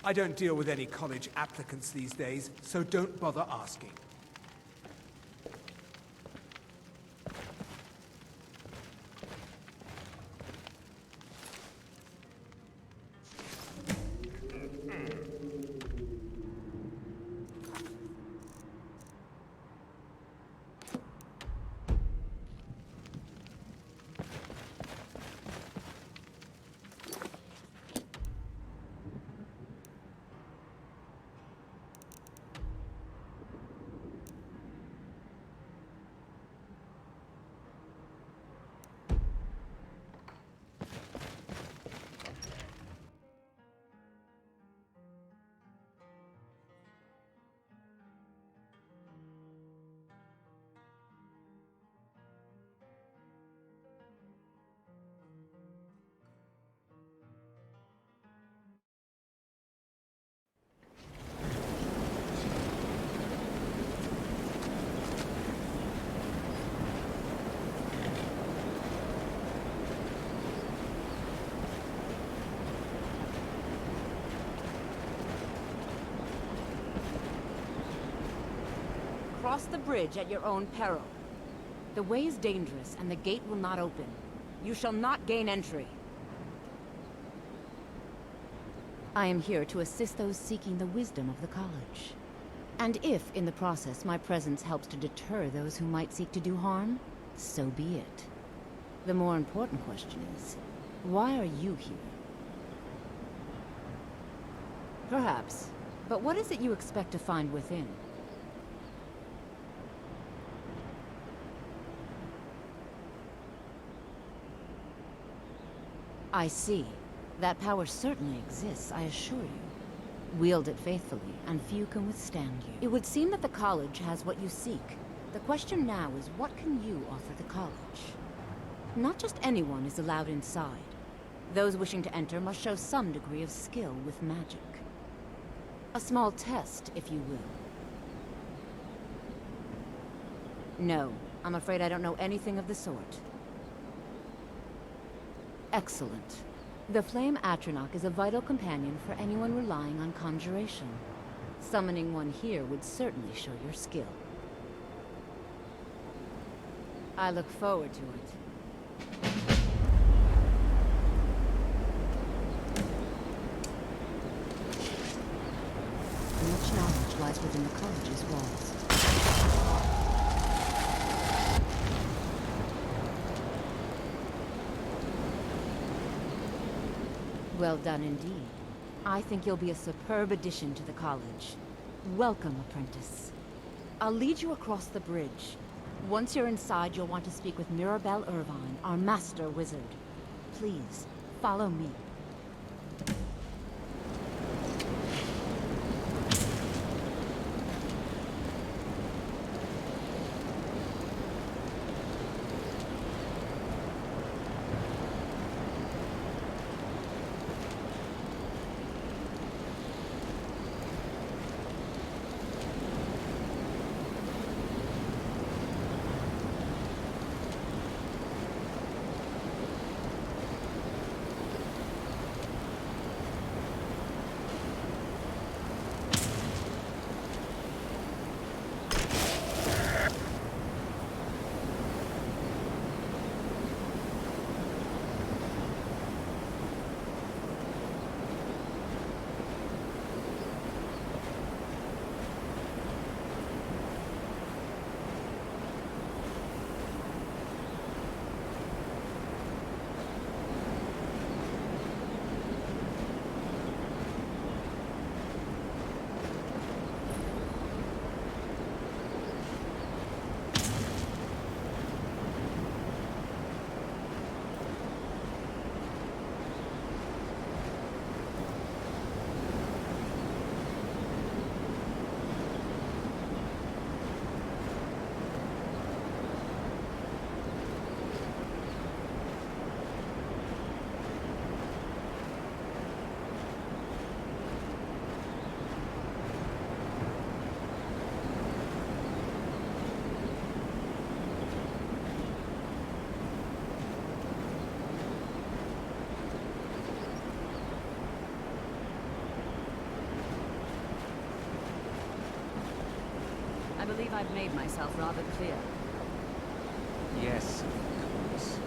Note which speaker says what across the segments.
Speaker 1: I don't deal with any college applicants these days, so don't bother asking.
Speaker 2: Cross the bridge at your own peril. The way is dangerous, and the gate will not open. You shall not gain entry. I am here to assist those seeking the wisdom of the college. And if, in the process, my presence helps to deter those who might seek to do harm, so be it. The more important question is, why are you here? Perhaps. But what is it you expect to find within? I see. That power certainly exists, I assure you. Wield it faithfully, and few can withstand you. It would seem that the college has what you seek. The question now is, what can you offer the college? Not just anyone is allowed inside. Those wishing to enter must show some degree of skill with magic. A small test, if you will. No, I'm afraid I don't know anything of the sort. Excellent. The Flame Atronach is a vital companion for anyone relying on conjuration. Summoning one here would certainly show your skill. I look forward to it. Much knowledge lies within the college's walls. Well done indeed. I think you'll be a superb addition to the college. Welcome, apprentice. I'll lead you across the bridge. Once you're inside, you'll want to speak with Mirabelle Irvine, our master wizard. Please, follow me. believe I've made myself rather clear.
Speaker 3: Yes, of course.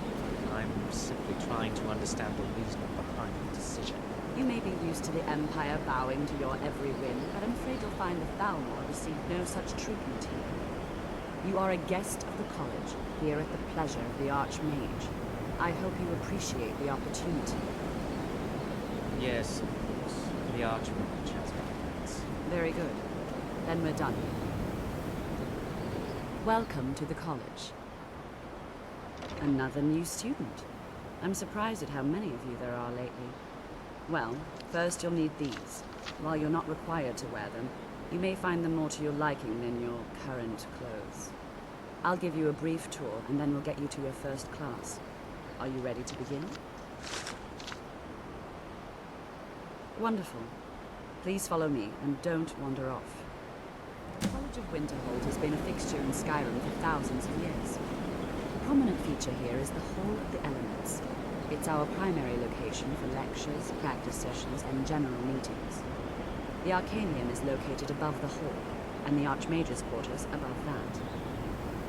Speaker 3: I'm simply trying to understand the reasoning behind the decision.
Speaker 2: You may be used to the Empire bowing to your every whim, but I'm afraid you'll find the Thalmor received no such treatment here. You are a guest of the college, here at the pleasure of the Archmage. I hope you appreciate the opportunity.
Speaker 3: Yes, of course. The Archmage has benefits.
Speaker 2: Very good. Then we're done. Welcome to the college. Another new student. I'm surprised at how many of you there are lately. Well, first you'll need these. While you're not required to wear them, you may find them more to your liking than your current clothes. I'll give you a brief tour, and then we'll get you to your first class. Are you ready to begin? Wonderful. Please follow me, and don't wander off. The College of Winterhold has been a fixture in Skyrim for thousands of years. A prominent feature here is the Hall of the Elements. It's our primary location for lectures, practice sessions, and general meetings. The Arcanium is located above the hall, and the Archmage's quarters above that.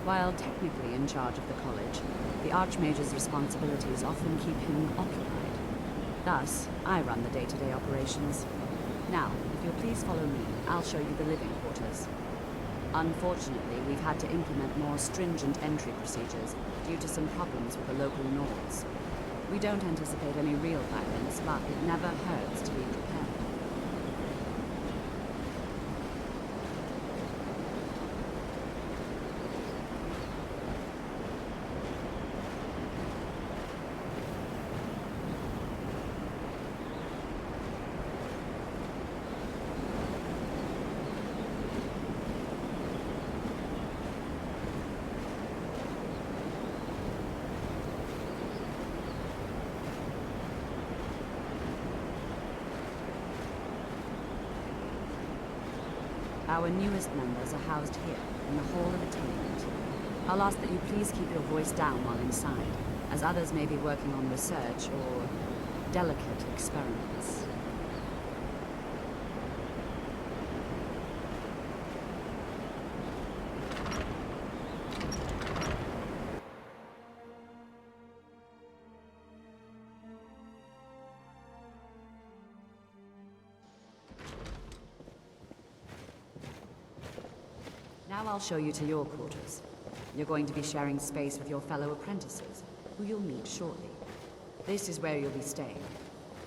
Speaker 2: While technically in charge of the college, the Archmage's responsibilities often keep him occupied. Thus, I run the day-to-day operations. Now, if you'll please follow me, I'll show you the living quarters. Unfortunately, we've had to implement more stringent entry procedures due to some problems with the local Nords. We don't anticipate any real violence, but it never hurts to be prepared. Our newest members are housed here, in the Hall of Attainment. I'll ask that you please keep your voice down while inside, as others may be working on research or delicate experiments. Now I'll show you to your quarters. You're going to be sharing space with your fellow apprentices, who you'll meet shortly. This is where you'll be staying.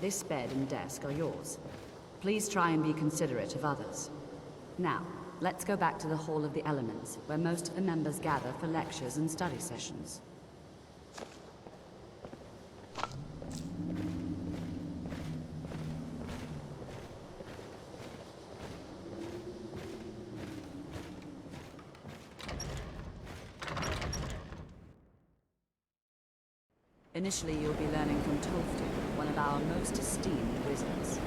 Speaker 2: This bed and desk are yours. Please try and be considerate of others. Now, let's go back to the Hall of the Elements, where most of the members gather for lectures and study sessions. Initially, you'll be learning from Tolfdu, one of our most esteemed wizards.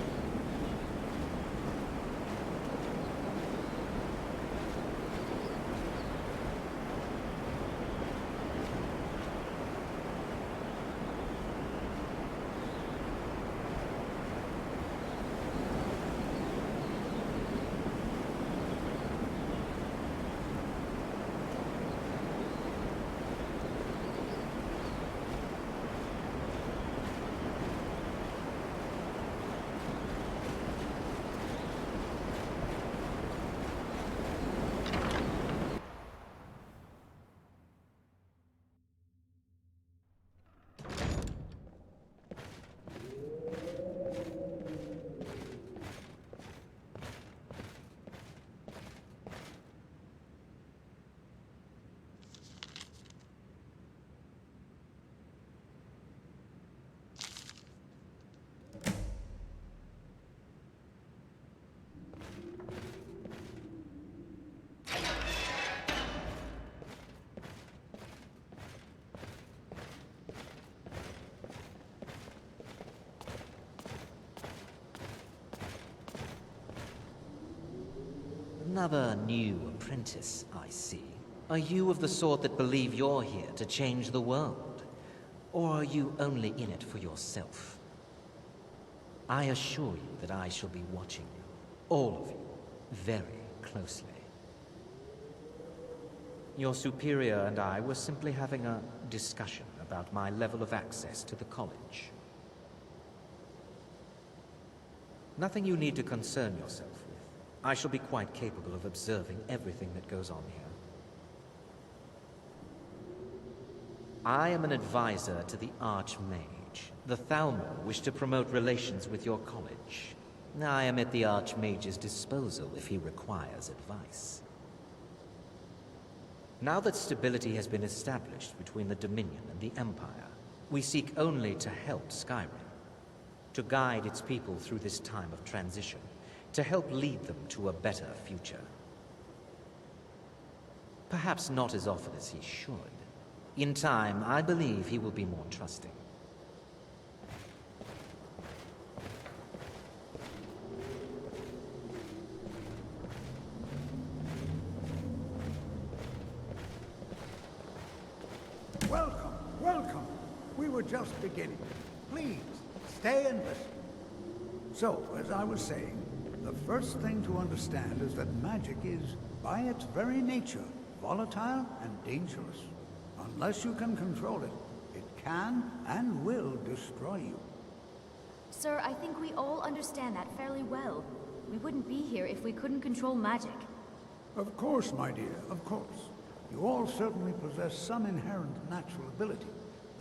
Speaker 3: Another new apprentice, I see. Are you of the sort that believe you're here to change the world? Or are you only in it for yourself? I assure you that I shall be watching you, all of you, very closely. Your superior and I were simply having a discussion about my level of access to the college. Nothing you need to concern yourself with. I shall be quite capable of observing everything that goes on here. I am an advisor to the Archmage. The Thalmor wish to promote relations with your college. I am at the Archmage's disposal if he requires advice. Now that stability has been established between the Dominion and the Empire, we seek only to help Skyrim, to guide its people through this time of transition, to help lead them to a better future. Perhaps not as often as he should. In time, I believe he will be more trusting.
Speaker 1: Welcome, welcome. We were just beginning. Please, stay and listen. So, as I was saying, the first thing to understand is that magic is, by its very nature, volatile and dangerous. Unless you can control it, it can and will destroy you.
Speaker 4: Sir, I think we all understand that fairly well. We wouldn't be here if we couldn't control magic.
Speaker 1: Of course, my dear, of course. You all certainly possess some inherent natural ability.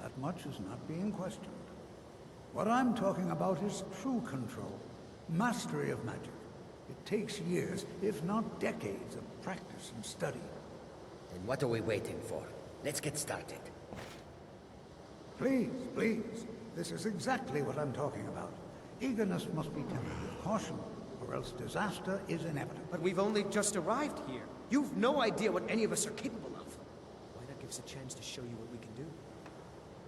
Speaker 1: That much is not being questioned. What I'm talking about is true control, mastery of magic. It takes years, if not decades, of practice and study.
Speaker 5: Then what are we waiting for? Let's get started.
Speaker 1: Please, please. This is exactly what I'm talking about. Eagerness must be tempered with caution, or else disaster is inevitable.
Speaker 6: But we've only just arrived here. You've no idea what any of us are capable of. Why not give us a chance to show you what we can do?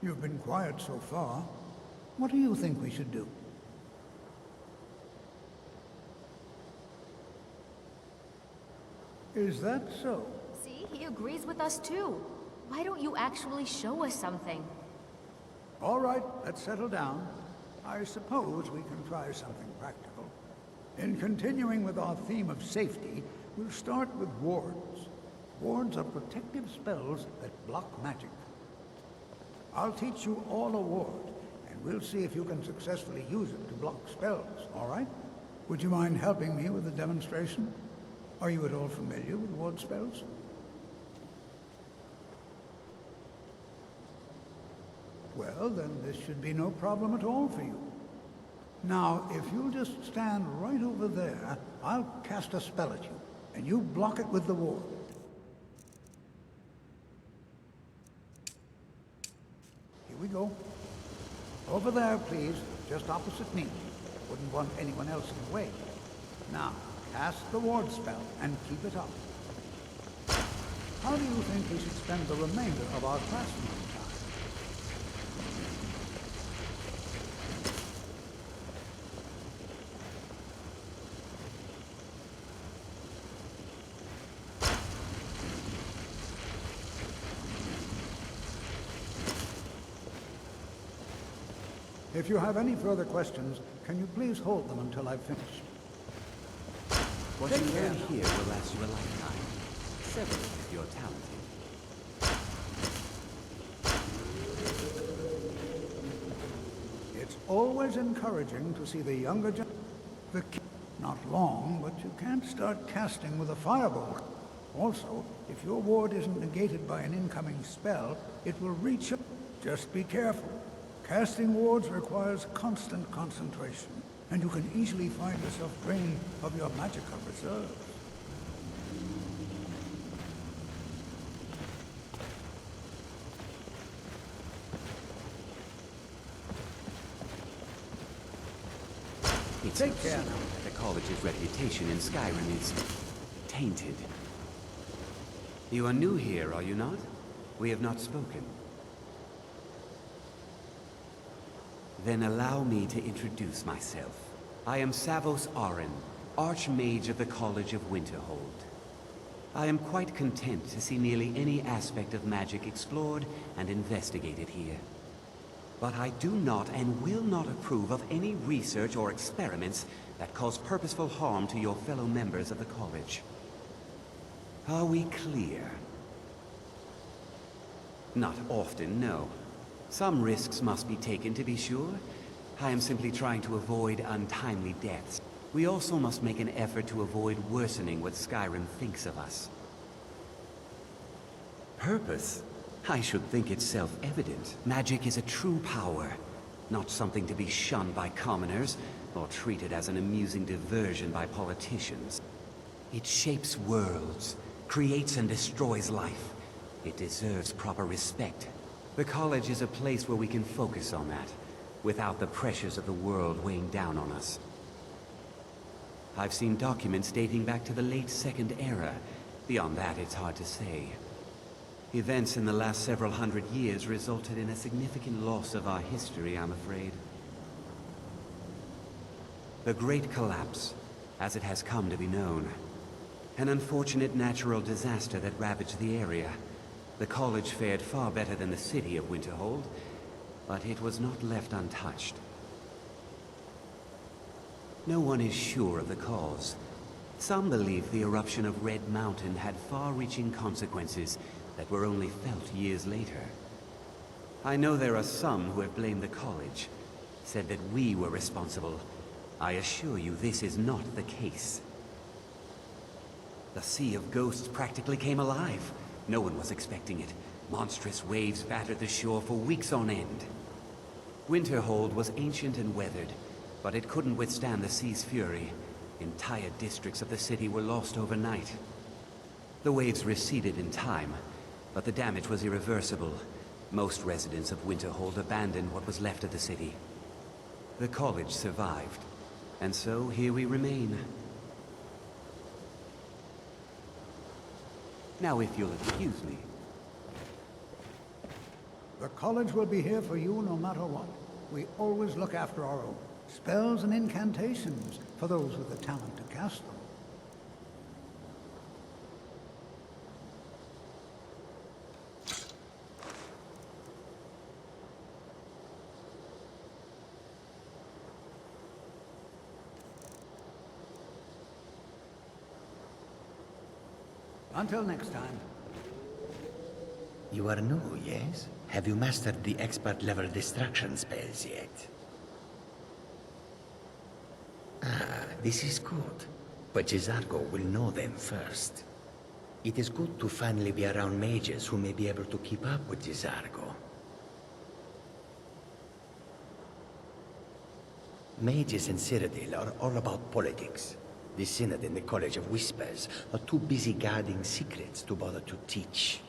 Speaker 1: You've been quiet so far. What do you think we should do? Is that so?
Speaker 4: See, he agrees with us too. Why don't you actually show us something?
Speaker 1: All right, let's settle down. I suppose we can try something practical. In continuing with our theme of safety, we'll start with wards. Wards are protective spells that block magic. I'll teach you all a ward, and we'll see if you can successfully use it to block spells, all right? Would you mind helping me with the demonstration? Are you at all familiar with ward spells? Well, then this should be no problem at all for you. Now, if you'll just stand right over there, I'll cast a spell at you, and you block it with the ward. Here we go. Over there, please, just opposite me. Wouldn't want anyone else in the way. Now, cast the ward spell, and keep it up. How do you think we should spend the remainder of our classroom time? If you have any further questions, can you please hold them until I've finished?
Speaker 7: What you learn here will last you a lifetime. Several if you're talented.
Speaker 1: It's always encouraging to see the younger not long, but you can't start casting with a fireball. Also, if your ward isn't negated by an incoming spell, it will reach up. Just be careful. Casting wards requires constant concentration, and you can easily find yourself drained of your magical reserves.
Speaker 7: It's
Speaker 1: Take care now.
Speaker 7: that the college's reputation in Skyrim is tainted. You are new here, are you not? We have not spoken. Then allow me to introduce myself. I am Savos Arin, Archmage of the College of Winterhold. I am quite content to see nearly any aspect of magic explored and investigated here. But I do not and will not approve of any research or experiments that cause purposeful harm to your fellow members of the college. Are we clear? Not often, no. Some risks must be taken, to be sure. I am simply trying to avoid untimely deaths. We also must make an effort to avoid worsening what Skyrim thinks of us. Purpose? I should think it's self-evident. Magic is a true power, not something to be shunned by commoners, or treated as an amusing diversion by politicians. It shapes worlds, creates and destroys life. It deserves proper respect. The college is a place where we can focus on that, without the pressures of the world weighing down on us. I've seen documents dating back to the late Second Era. Beyond that, it's hard to say. Events in the last several hundred years resulted in a significant loss of our history, I'm afraid. The Great Collapse, as it has come to be known. An unfortunate natural disaster that ravaged the area. The college fared far better than the city of Winterhold, but it was not left untouched. No one is sure of the cause. Some believe the eruption of Red Mountain had far-reaching consequences that were only felt years later. I know there are some who have blamed the college, said that we were responsible. I assure you this is not the case. The Sea of Ghosts practically came alive. No one was expecting it. Monstrous waves battered the shore for weeks on end. Winterhold was ancient and weathered, but it couldn't withstand the sea's fury. Entire districts of the city were lost overnight. The waves receded in time, but the damage was irreversible. Most residents of Winterhold abandoned what was left of the city. The college survived, and so here we remain. Now, if you'll excuse me.
Speaker 1: The college will be here for you no matter what. We always look after our own. Spells and incantations for those with the talent to cast them. Until next time.
Speaker 5: You are new, yes? Have you mastered the expert-level distraction spells yet? Ah, this is good. But Jizargo will know them first. It is good to finally be around mages who may be able to keep up with Jizargo. Mages in Cyrodiil are all about politics. The Synod and the College of Whispers are too busy guarding secrets to bother to teach.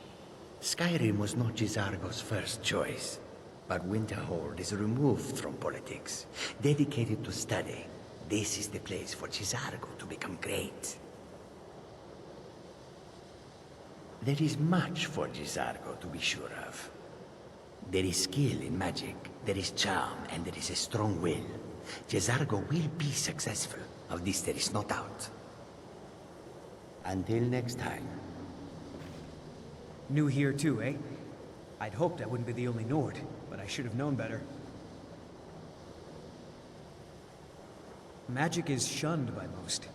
Speaker 5: Skyrim was not Jizargo's first choice, but Winterhold is removed from politics, dedicated to study. This is the place for Jizargo to become great. There is much for Jizargo to be sure of. There is skill in magic, there is charm, and there is a strong will. Jizargo will be successful. Of this there is no doubt. Until next time.
Speaker 6: New here too, eh? I'd hoped I wouldn't be the only Nord, but I should have known better. Magic is shunned by most.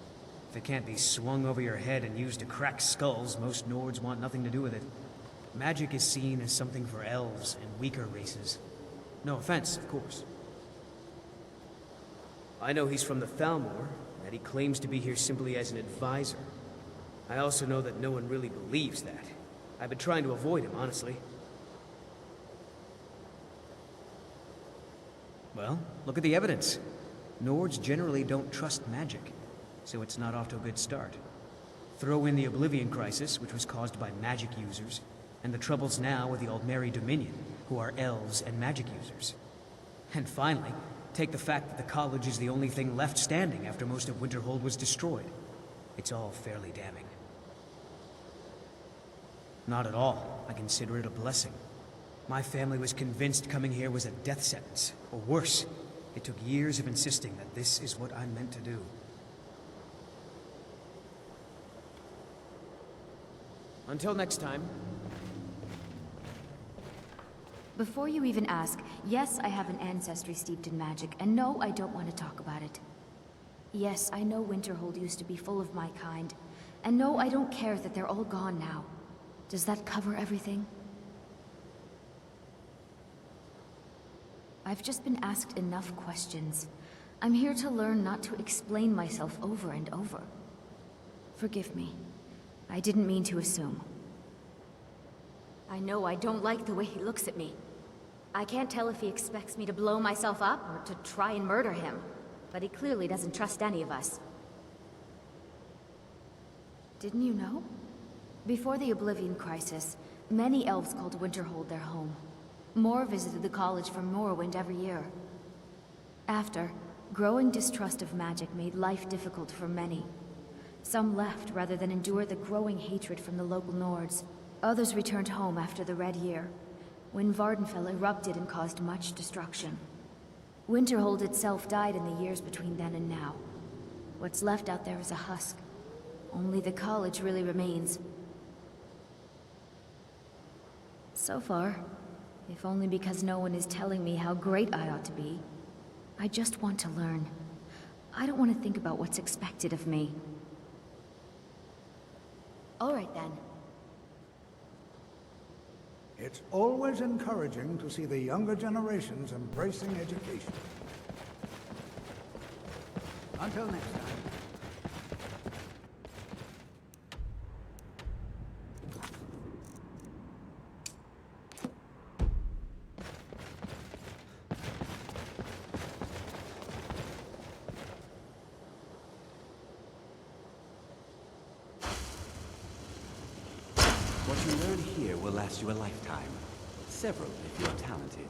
Speaker 6: If it can't be swung over your head and used to crack skulls, most Nords want nothing to do with it. Magic is seen as something for elves and weaker races. No offense, of course. I know he's from the Thalmor, and that he claims to be here simply as an advisor. I also know that no one really believes that. I've been trying to avoid him, honestly. Well, look at the evidence. Nords generally don't trust magic, so it's not off to a good start. Throw in the Oblivion Crisis, which was caused by magic users, and the troubles now with the Aldmeri Dominion, who are elves and magic users. And finally, take the fact that the college is the only thing left standing after most of Winterhold was destroyed. It's all fairly damning. Not at all. I consider it a blessing. My family was convinced coming here was a death sentence, or worse. It took years of insisting that this is what I'm meant to do. Until next time.
Speaker 4: Before you even ask, yes, I have an ancestry steeped in magic, and no, I don't want to talk about it. Yes, I know Winterhold used to be full of my kind, and no, I don't care that they're all gone now. Does that cover everything? I've just been asked enough questions. I'm here to learn not to explain myself over and over. Forgive me. I didn't mean to assume. I know I don't like the way he looks at me. I can't tell if he expects me to blow myself up or to try and murder him, but he clearly doesn't trust any of us. Didn't you know? Before the Oblivion Crisis, many elves called Winterhold their home. More visited the college from Morrowind every year. After, growing distrust of magic made life difficult for many. Some left rather than endure the growing hatred from the local Nords. Others returned home after the Red Year, when Vardenfell erupted and caused much destruction. Winterhold itself died in the years between then and now. What's left out there is a husk. Only the college really remains. So far, if only because no one is telling me how great I ought to be. I just want to learn. I don't want to think about what's expected of me.
Speaker 2: All right then.
Speaker 1: It's always encouraging to see the younger generations embracing education. Until next time.
Speaker 7: What you learn here will last you a lifetime. Several, if you're talented.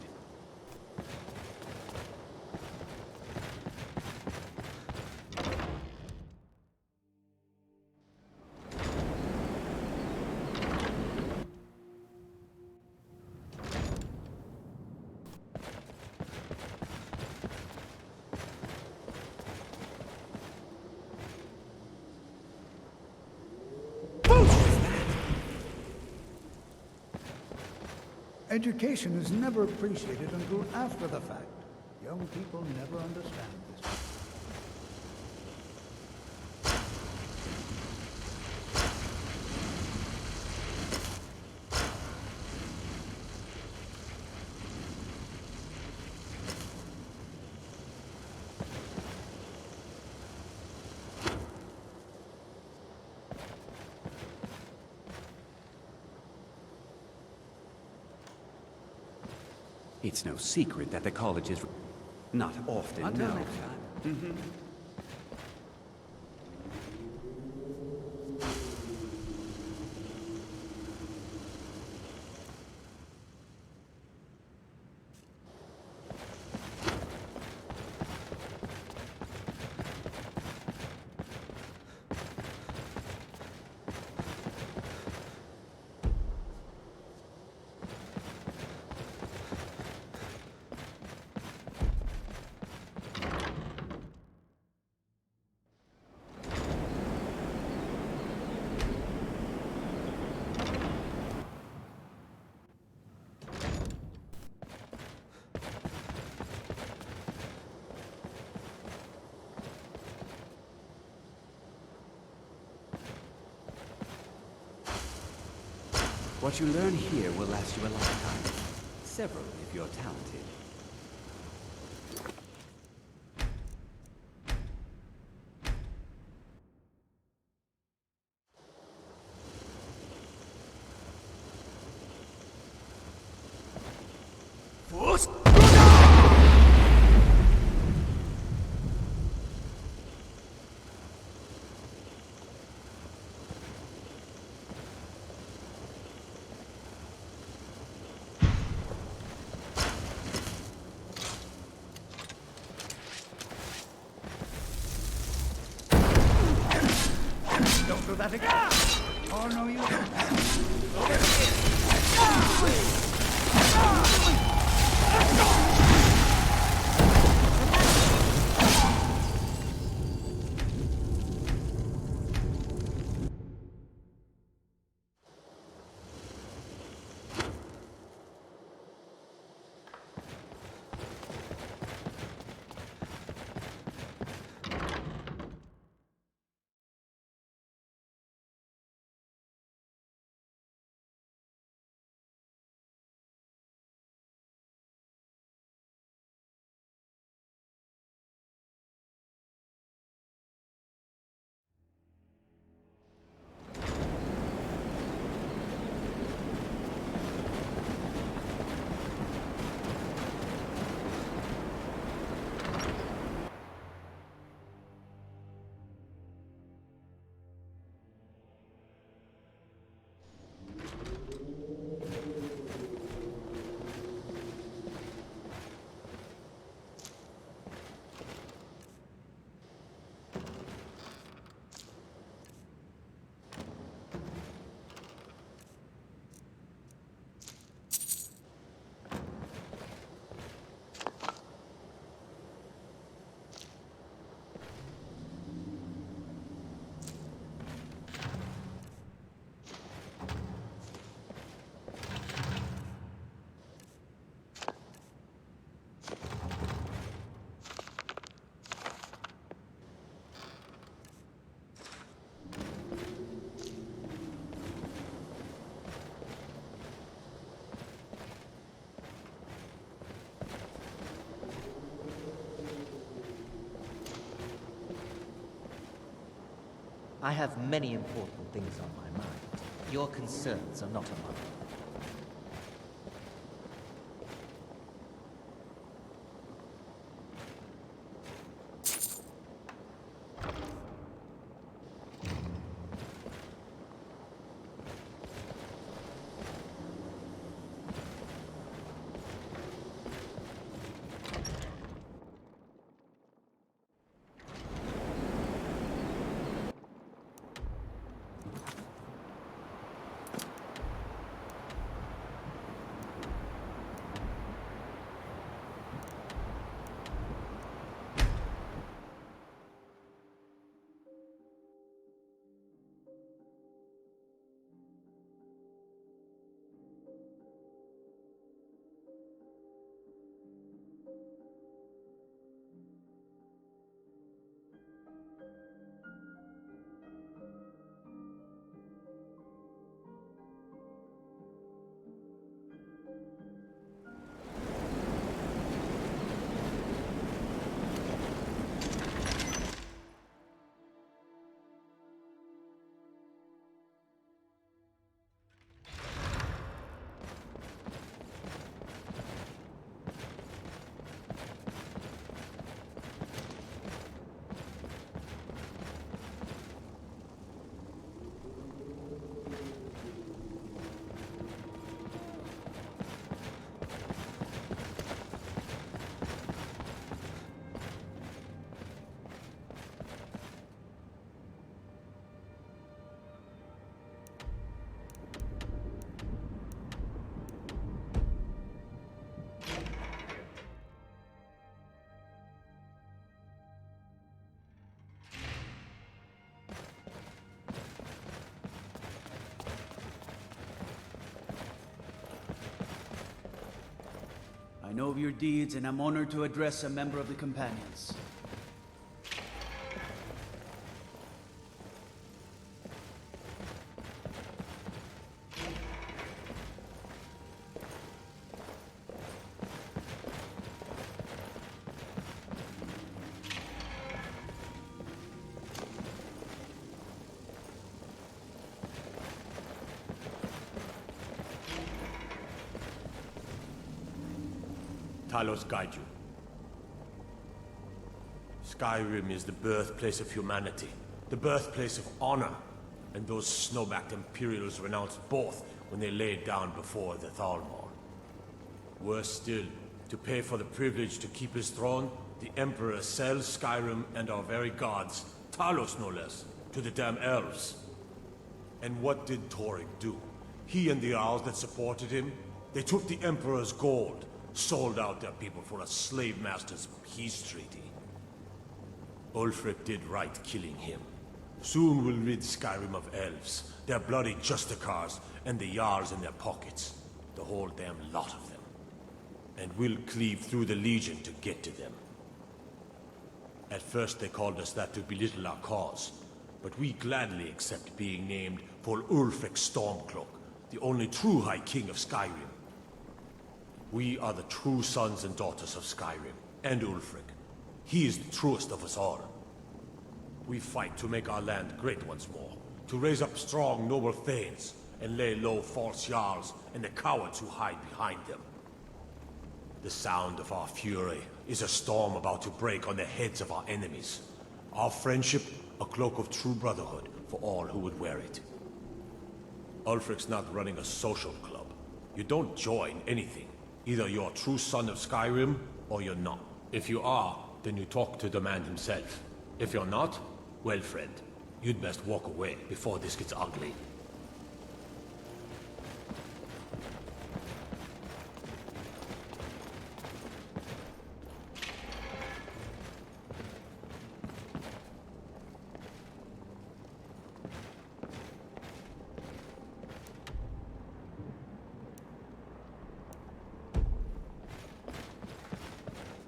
Speaker 1: Education is never appreciated until after the fact. Young people never understand this.
Speaker 7: It's no secret that the college is not often
Speaker 1: Until
Speaker 7: known.
Speaker 1: next time.
Speaker 7: What you learn here will last you a lifetime. Several, if you're talented.
Speaker 1: Don't do that again! Oh, no, you don't.
Speaker 3: I have many important things on my mind. Your concerns are not among them.
Speaker 8: I know of your deeds, and I'm honored to address a member of the Companions.
Speaker 9: Talos guide you. Skyrim is the birthplace of humanity, the birthplace of honor, and those snow-backed Imperials renounced both when they laid down before the Thalmor. Worse still, to pay for the privilege to keep his throne, the Emperor sells Skyrim and our very gods, Talos no less, to the damn elves. And what did Torek do? He and the Owls that supported him, they took the Emperor's gold, sold out their people for a slave master's peace treaty. Ulfric did right killing him. Soon we'll rid Skyrim of elves, their bloody Justicars, and the Jarls in their pockets. The whole damn lot of them. And we'll cleave through the Legion to get to them. At first they called us that to belittle our cause, but we gladly accept being named for Ulfric Stormcloak, the only true High King of Skyrim. We are the true sons and daughters of Skyrim, and Ulfric. He is the truest of us all. We fight to make our land great once more, to raise up strong, noble thanes, and lay low false Jarls and the cowards who hide behind them. The sound of our fury is a storm about to break on the heads of our enemies. Our friendship, a cloak of true brotherhood for all who would wear it. Ulfric's not running a social club. You don't join anything. Either you're a true son of Skyrim, or you're not. If you are, then you talk to the man himself. If you're not, well, friend, you'd best walk away before this gets ugly.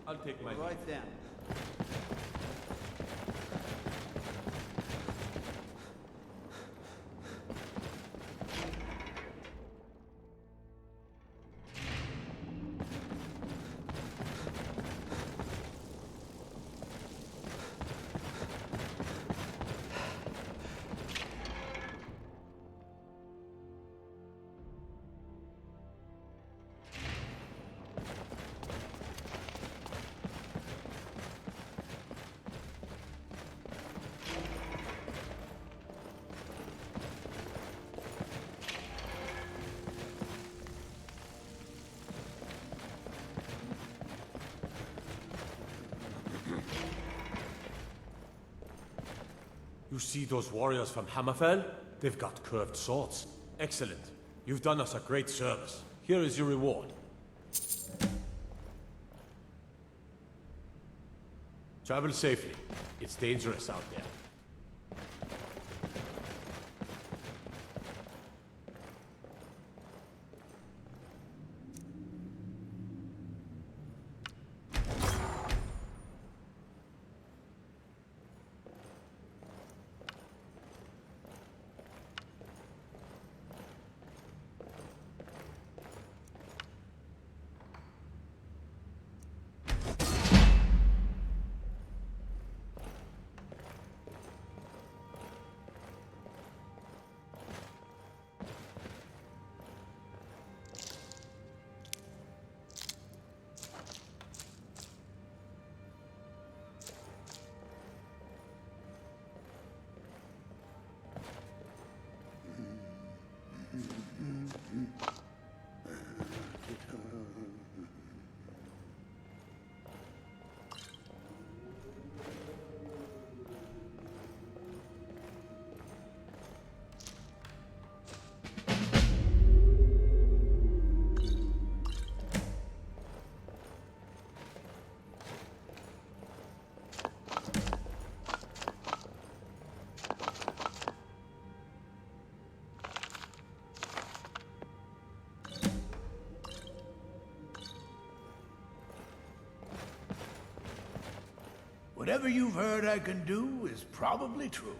Speaker 9: I'll take my
Speaker 8: Right then.
Speaker 9: You see those warriors from Hammerfell? They've got curved swords. Excellent. You've done us a great service. Here is your reward. Travel safely. It's dangerous out there.
Speaker 1: Whatever you've heard I can do is probably true.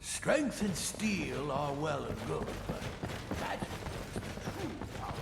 Speaker 1: Strength and steel are well and good, but magic is the true power.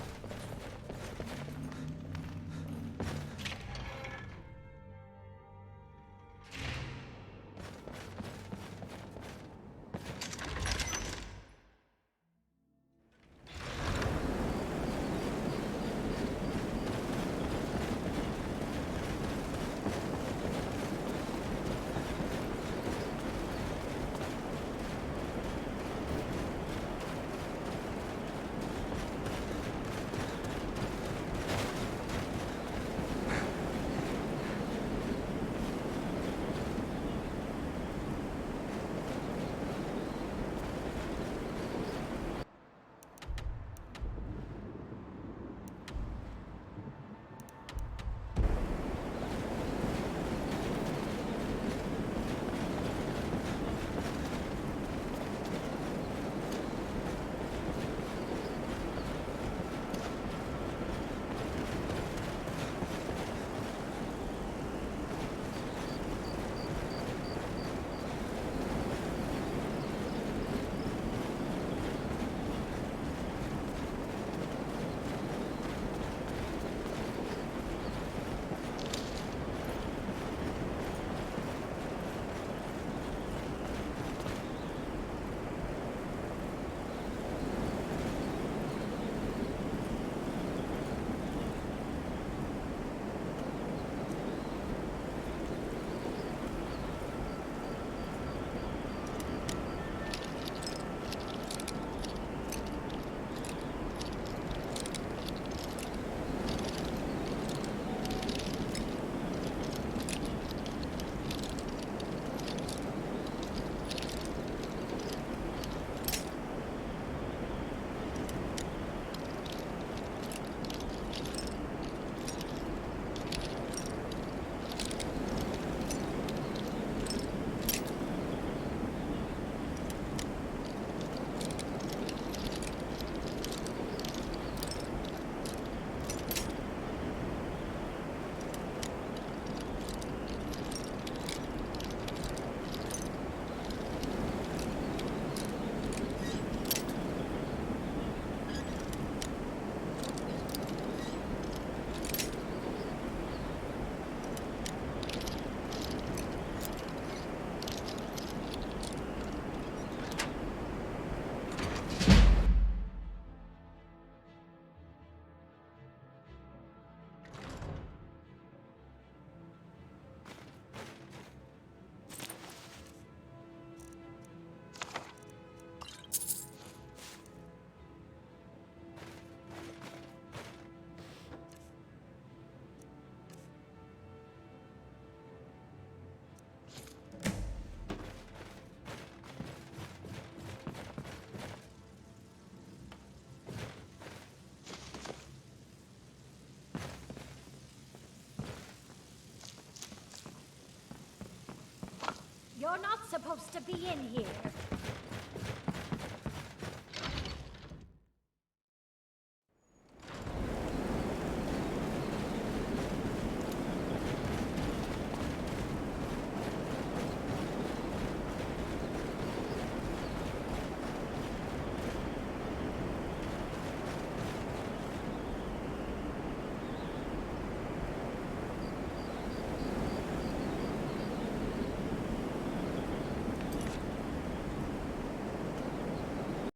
Speaker 10: You're not supposed to be in here.